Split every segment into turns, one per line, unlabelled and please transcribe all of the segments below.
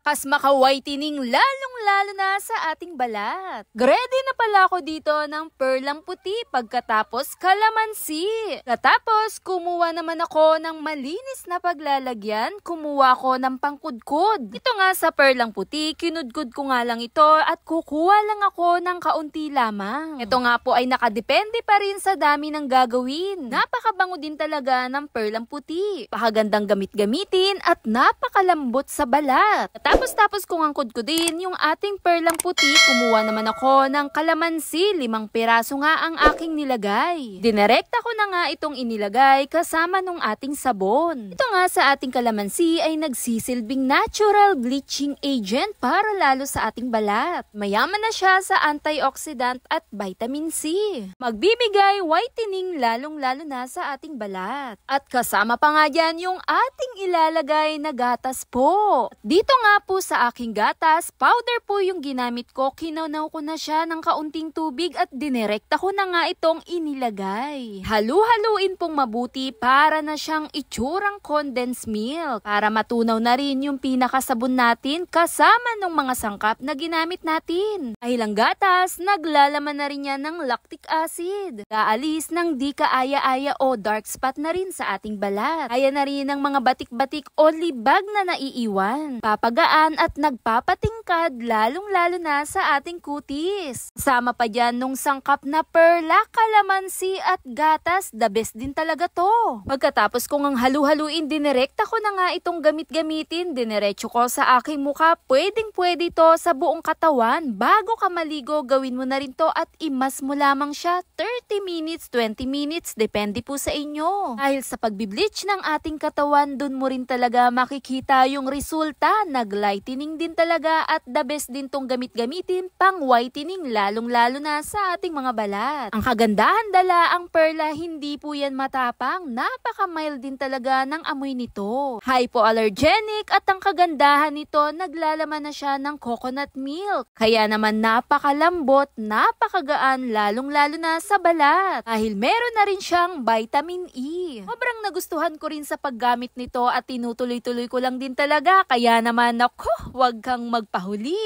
Kas maka-whitening lalong-lalo na sa ating balat. Ready na pala ako dito ng perlang puti pagkatapos kalamansi. Katapos kumuha naman ako ng malinis na paglalagyan, kumuha ko ng pangkudkod. Ito nga sa perlang puti, kinudkod ko nga lang ito at kukuha lang ako ng kaunti lamang. Ito nga po ay nakadepende pa rin sa dami ng gagawin. Napakabango din talaga ng perlang puti. Pakagandang gamit-gamitin at napakalambot sa balat. Tapos kungangkod ko din yung ating perlang puti, kumuha naman ako ng kalamansi, 5 piraso nga ang aking nilagay. Dinerekta ko na nga itong inilagay kasama nung ating sabon. Ito nga sa ating kalamansi ay nagsisilbing natural bleaching agent para lalo sa ating balat. Mayaman na siya sa antioxidant at vitamin C. Magbibigay whitening lalong-lalo na sa ating balat. At kasama pa nga dyan yung ating ilalagay na gatas po. Dito nga po sa aking gatas, powder po yung ginamit ko. Kinaunaw ko na siya ng kaunting tubig at dinerekta ko na nga itong inilagay. Halu-haluin pong mabuti para na siyang itsurang condensed milk. Para matunaw na rin yung pinakasabon natin kasama ng mga sangkap na ginamit natin. Dahil ang gatas, naglalaman na rin yan ng lactic acid. Kaalis ng di kaaya-aya o dark spot na rin sa ating balat. Kaya na rin ng mga batik-batik o libag na naiiwan. Papagaan at nagpapatingkad lalong-lalo na sa ating kutis. Sama pa dyan nung sangkap na perla, kalamansi at gatas, the best din talaga to. Pagkatapos kong ang halu-haluin, dinerekta ko na nga itong gamit-gamitin, dinerecho ko sa aking mukha. Pwedeng-pwede to sa buong katawan. Bago ka maligo, gawin mo na rin to at imas mo lamang siya 30 minutes, 20 minutes, depende po sa inyo. Dahil sa pagbibleach ng ating katawan, dun mo rin talaga makikita yung resulta. Nag-lightening din talaga at the best din tong gamit-gamitin pang whitening lalong-lalo na sa ating mga balat. Ang kagandahan dala ang perla, hindi po yan matapang. Napaka-mild din talaga ng amoy nito. Hypoallergenic at ang kagandahan nito, naglalaman na siya ng coconut milk. Kaya naman napakalambot, napakagaan lalong-lalo na sa balat. Dahil meron na rin siyang vitamin E. Sobrang nagustuhan ko rin sa paggamit nito at tinutuloy-tuloy ko lang din talaga. Kaya naman ako, huwag kang magpahuli.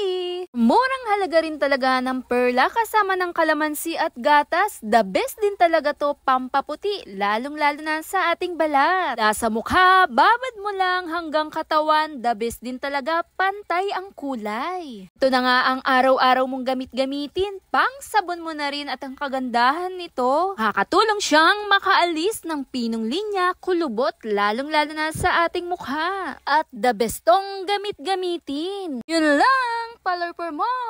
Murang halaga rin talaga ng perla kasama ng kalamansi at gatas. The best din talaga to pampaputi, lalong-lalo na sa ating balat. Sa mukha, babad mo lang hanggang katawan, the best din talaga, pantay ang kulay. Ito na nga ang araw-araw mong gamit-gamitin, pang sabon mo na rin at ang kagandahan nito, makakatulong siyang makaalis ng pinong linya, kulubot, lalong-lalo na sa ating mukha. At the best tong gamit-gamitin. Yun lang, follow for more!